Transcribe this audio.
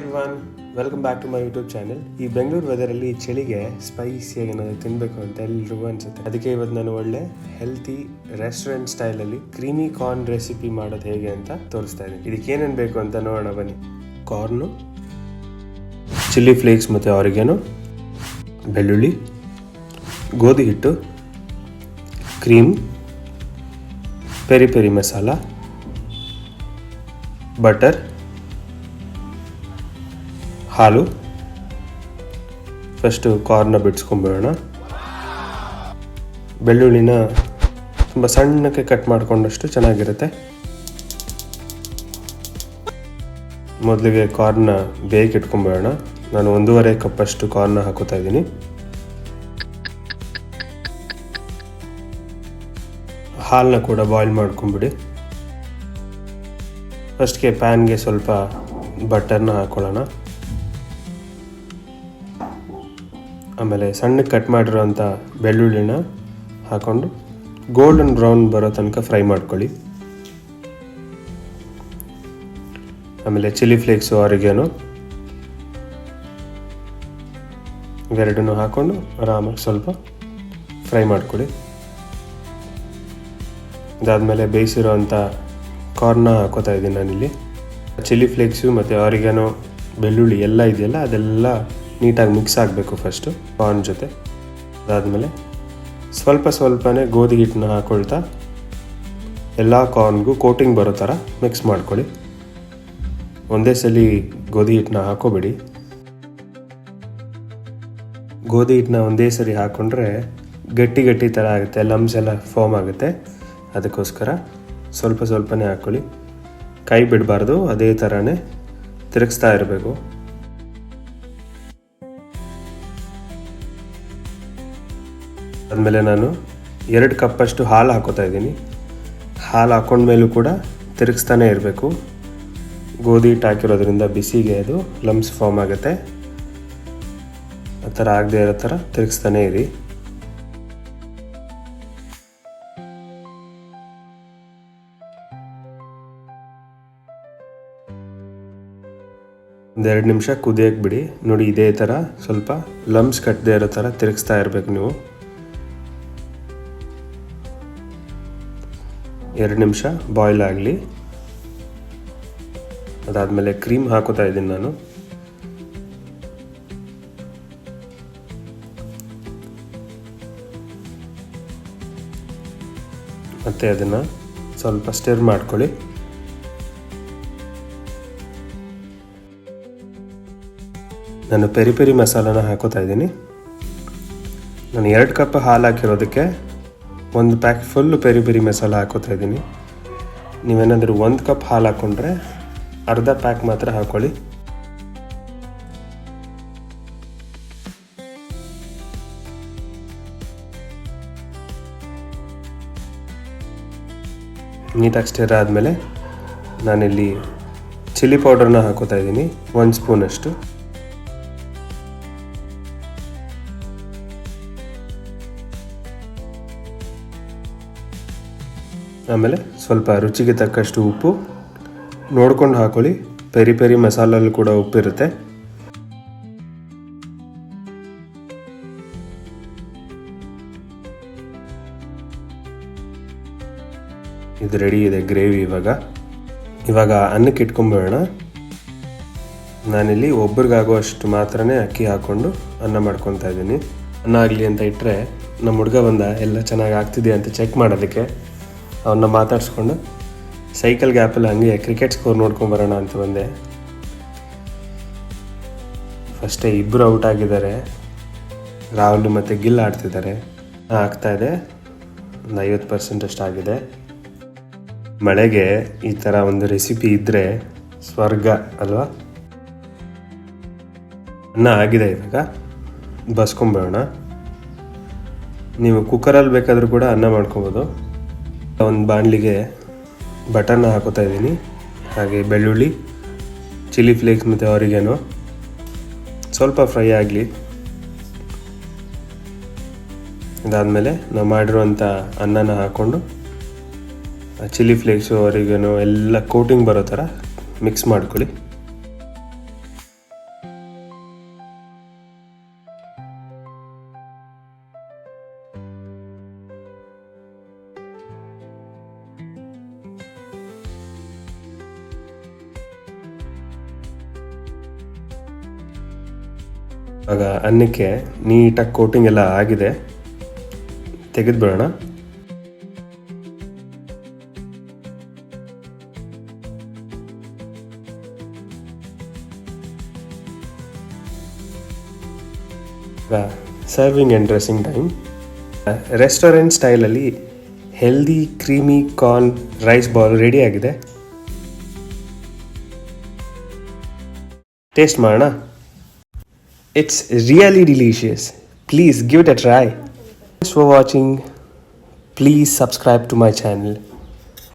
Everyone, welcome back to my YouTube channel. ಈ ಬೆಂಗಳೂರು ವೆದರಲ್ಲಿ ಚಳಿಗೆ ಸ್ಪೈಸಿಯಾಗಿ ಏನಾದರೂ ತಿನ್ನಬೇಕು ಅಂತ ಎಲ್ರಿಗೂ ಅನಿಸುತ್ತೆ. ಅದಕ್ಕೆ ಇವತ್ತು ನಾನು ಒಳ್ಳೆ ಹೆಲ್ತಿ ರೆಸ್ಟೋರೆಂಟ್ ಸ್ಟೈಲಲ್ಲಿ ಕ್ರೀಮಿ ಕಾರ್ನ್ ರೆಸಿಪಿ ಮಾಡೋದು ಹೇಗೆ ಅಂತ ತೋರಿಸ್ತಾ ಇದ್ದೀನಿ. ಇದಕ್ಕೆ ಏನೇನು ಬೇಕು ಅಂತ ನೋಡೋಣ ಬನ್ನಿ. ಕಾರ್ನು, ಚಿಲ್ಲಿ ಫ್ಲೇಕ್ಸ್ ಮತ್ತು ಆರಿಗ್ಯಾನೋ, ಬೆಳ್ಳುಳ್ಳಿ, ಗೋಧಿ ಹಿಟ್ಟು, cream, peri peri masala, butter, ಹಾಲು. ಫಸ್ಟು ಕಾರ್ನ ಬಿಡಿಸ್ಕೊಂಬಿಡೋಣ. ಬೆಳ್ಳುಳ್ಳಿನ ತುಂಬ ಸಣ್ಣಕ್ಕೆ ಕಟ್ ಮಾಡಿಕೊಂಡಷ್ಟು ಚೆನ್ನಾಗಿರುತ್ತೆ. ಮೊದಲಿಗೆ ಕಾರ್ನ ಬೇಯ್ಕೆ ಇಟ್ಕೊಂಬಿಡೋಣ. ನಾನು 1.5 ಕಪ್ಪಷ್ಟು ಕಾರ್ನ ಹಾಕೋತಾ ಇದ್ದೀನಿ. ಹಾಲನ್ನ ಕೂಡ ಬಾಯ್ಲ್ ಮಾಡ್ಕೊಂಬಿಡಿ. ಫಸ್ಟ್ಗೆ ಪ್ಯಾನ್ಗೆ ಸ್ವಲ್ಪ ಬಟರ್ನ ಹಾಕೊಳ್ಳೋಣ. ಆಮೇಲೆ ಸಣ್ಣಕ್ಕೆ ಕಟ್ ಮಾಡಿರೋಂಥ ಬೆಳ್ಳುಳ್ಳಿನ ಹಾಕ್ಕೊಂಡು ಗೋಲ್ಡನ್ ಬ್ರೌನ್ ಬರೋ ತನಕ ಫ್ರೈ ಮಾಡ್ಕೊಳ್ಳಿ. ಆಮೇಲೆ ಚಿಲ್ಲಿ ಫ್ಲೇಕ್ಸು, ಆರಿಗ್ಯಾನೋ ಇವೆರಡನ್ನೂ ಹಾಕ್ಕೊಂಡು ಆರಾಮಾಗಿ ಸ್ವಲ್ಪ ಫ್ರೈ ಮಾಡ್ಕೊಳ್ಳಿ. ಅದಾದಮೇಲೆ ಬೇಯಿಸಿರೋ ಅಂಥ ಕಾರ್ನ ಹಾಕೋತಾ ಇದ್ದೀನಿ ನಾನಿಲ್ಲಿ. ಚಿಲ್ಲಿ ಫ್ಲೇಕ್ಸು ಮತ್ತು ಆರಿಗ್ಯಾನೋ, ಬೆಳ್ಳುಳ್ಳಿ ಎಲ್ಲ ಇದೆಯಲ್ಲ ಅದೆಲ್ಲ ನೀಟಾಗಿ ಮಿಕ್ಸ್ ಆಗಬೇಕು ಫಸ್ಟು ಕಾರ್ನ್ ಜೊತೆ. ಅದಾದಮೇಲೆ ಸ್ವಲ್ಪನೇ ಗೋಧಿ ಹಿಟ್ಟನ್ನ ಹಾಕ್ಕೊಳ್ತಾ ಎಲ್ಲ ಕಾರ್ನ್ಗೂ ಕೋಟಿಂಗ್ ಬರೋ ಥರ ಮಿಕ್ಸ್ ಮಾಡ್ಕೊಳ್ಳಿ. ಒಂದೇ ಸಲ ಗೋಧಿ ಹಿಟ್ಟನ್ನ ಹಾಕೋಬೇಡಿ. ಗೋಧಿ ಹಿಟ್ಟನ್ನ ಒಂದೇ ಸರಿ ಹಾಕ್ಕೊಂಡ್ರೆ ಗಟ್ಟಿ ಥರ ಆಗುತ್ತೆ, ಲಮ್ಸ್ ಎಲ್ಲ ಫಾರ್ಮ್ ಆಗುತ್ತೆ. ಅದಕ್ಕೋಸ್ಕರ ಸ್ವಲ್ಪನೇ ಹಾಕ್ಕೊಳ್ಳಿ. ಕೈ ಬಿಡಬಾರ್ದು, ಅದೇ ಥರನೇ ತಿರುಗಿಸ್ತಾ ಇರಬೇಕು. ಆದಮೇಲೆ ನಾನು 2 ಕಪ್ಪಷ್ಟು ಹಾಲು ಹಾಕೋತಾ ಇದ್ದೀನಿ. ಹಾಲು ಹಾಕೊಂಡ್ಮೇಲೂ ಕೂಡ ತಿರುಗಿಸ್ತಾನೆ ಇರಬೇಕು. ಗೋಧಿ ಹಿಟ್ಟು ಹಾಕಿರೋದ್ರಿಂದ ಬಿಸಿಗೆ ಅದು ಲಮ್ಸ್ ಫಾರ್ಮ್ ಆಗುತ್ತೆ. ಆ ಥರ ಆಗದೆ ಇರೋ ಥರ ತಿರುಗಿಸ್ತಾನೆ ಇರಿ. ಒಂದು 2 ನಿಮಿಷ ಕುದಿಯೋಕ್ಕೆ ಬಿಡಿ. ನೋಡಿ, ಇದೇ ಥರ ಸ್ವಲ್ಪ ಲಮ್ಸ್ ಕಟ್ಟದೇ ಇರೋ ಥರ ತಿರುಗಿಸ್ತಾ ಇರಬೇಕು ನೀವು. 2 ನಿಮಿಷ ಬಾಯ್ಲ್ ಆಗಲಿ. ಅದಾದಮೇಲೆ ಕ್ರೀಮ್ ಹಾಕೋತಾ ಇದ್ದೀನಿ ನಾನು. ಮತ್ತು ಅದನ್ನು ಸ್ವಲ್ಪ ಸ್ಟಿರ್ ಮಾಡ್ಕೊಳ್ಳಿ. ನಾನು ಪೆರಿ ಪೆರಿ ಮಸಾಲಾನ ಹಾಕೋತಾ ಇದ್ದೀನಿ. ನಾನು 2 ಕಪ್ ಹಾಲು ಹಾಕಿರೋದಕ್ಕೆ 1 pack full peri peri masala ಹಾಕೋತಾ ಇದ್ದೀನಿ. ನೀವೇನಾದರೂ 1 ಕಪ್ ಹಾಲು ಹಾಕ್ಕೊಂಡ್ರೆ ಅರ್ಧ ಪ್ಯಾಕ್ ಮಾತ್ರ ಹಾಕ್ಕೊಳ್ಳಿ. ನೀಟಾಗಿ ಸ್ಟಿರ್ ಆದಮೇಲೆ ನಾನಿಲ್ಲಿ ಚಿಲ್ಲಿ ಪೌಡರ್ನ ಹಾಕೋತಾ ಇದ್ದೀನಿ, 1 ಸ್ಪೂನಷ್ಟು. ಆಮೇಲೆ ಸ್ವಲ್ಪ ರುಚಿಗೆ ತಕ್ಕಷ್ಟು ಉಪ್ಪು ನೋಡ್ಕೊಂಡು ಹಾಕೊಳ್ಳಿ. ಪೆರಿ ಪೆರಿ ಮಸಾಲಲ್ಲೂ ಕೂಡ ಉಪ್ಪಿರುತ್ತೆ. ಇದು ರೆಡಿ ಇದೆ ಗ್ರೇವಿ. ಇವಾಗ ಅನ್ನಕ್ಕೆ ಇಟ್ಕೊಂಬಿಡೋಣ. ನಾನಿಲ್ಲಿ ಒಬ್ರಿಗಾಗುವಷ್ಟು ಮಾತ್ರನೇ ಅಕ್ಕಿ ಹಾಕ್ಕೊಂಡು ಅನ್ನ ಮಾಡ್ಕೊತಾ ಇದ್ದೀನಿ. ಅನ್ನ ಆಗಲಿ ಅಂತ ಇಟ್ಟರೆ ನಮ್ಮ ಹುಡುಗ ಬಂದ ಎಲ್ಲ ಚೆನ್ನಾಗಿ ಆಗ್ತಿದೆ ಅಂತ ಚೆಕ್ ಮಾಡೋದಕ್ಕೆ ಅವನ್ನ ಮಾತಾಡಿಸ್ಕೊಂಡು ಸೈಕಲ್ ಗ್ಯಾಪಲ್ಲಿ ಹಂಗೆ ಕ್ರಿಕೆಟ್ ಸ್ಕೋರ್ ನೋಡ್ಕೊಂಬರೋಣ ಅಂತ ಬಂದೆ. ಫಸ್ಟೇ 2 ಔಟ್ ಆಗಿದ್ದಾರೆ. ರಾಹುಲ್ ಮತ್ತು ಗಿಲ್ ಆಡ್ತಿದ್ದಾರೆ. ಆಗ್ತಾಯಿದೆ, ಒಂದು 50% ಅಷ್ಟು ಆಗಿದೆ. ಮಳೆಗೆ ಈ ಥರ ಒಂದು ರೆಸಿಪಿ ಇದ್ದರೆ ಸ್ವರ್ಗ ಅಲ್ವಾ. ಅನ್ನ ಆಗಿದೆ. ಇವಾಗ ಬಸ್ಕೊಂಬೇಡೋಣ. ನೀವು ಕುಕ್ಕರಲ್ಲಿ ಬೇಕಾದರೂ ಕೂಡ ಅನ್ನ ಮಾಡ್ಕೊಬೋದು. ಒಂದು ಬಾಣಲಿಗೆ ಬಟರ್ನ ಹಾಕೋತಾ ಇದ್ದೀನಿ. ಹಾಗೆ ಬೆಳ್ಳುಳ್ಳಿ, ಚಿಲ್ಲಿ ಫ್ಲೇಕ್ಸ್ ಮತ್ತು ಆರಿಗ್ಯಾನೋ ಸ್ವಲ್ಪ ಫ್ರೈ ಆಗಲಿ. ಅದಾದಮೇಲೆ ನಾವು ಮಾಡಿರುವಂಥ ಅನ್ನನ ಹಾಕ್ಕೊಂಡು ಚಿಲ್ಲಿ ಫ್ಲೇಕ್ಸು, ಆರಿಗ್ಯಾನೋ ಎಲ್ಲ ಕೋಟಿಂಗ್ ಬರೋ ಥರ ಮಿಕ್ಸ್ ಮಾಡ್ಕೊಳ್ಳಿ. ಆಗ ಅನ್ನಕ್ಕೆ ನೀಟಾಗಿ ಕೋಟಿಂಗ್ ಎಲ್ಲ ಆಗಿದೆ, ತೆಗೆದುಬಿಡೋಣ. Serving and dressing time. Restaurant ಸ್ಟೈಲಲ್ಲಿ healthy creamy corn rice ball ready ಆಗಿದೆ. ಟೇಸ್ಟ್ ಮಾಡೋಣ. It's really delicious. Please give it a try. Thanks for watching. Please subscribe to my channel.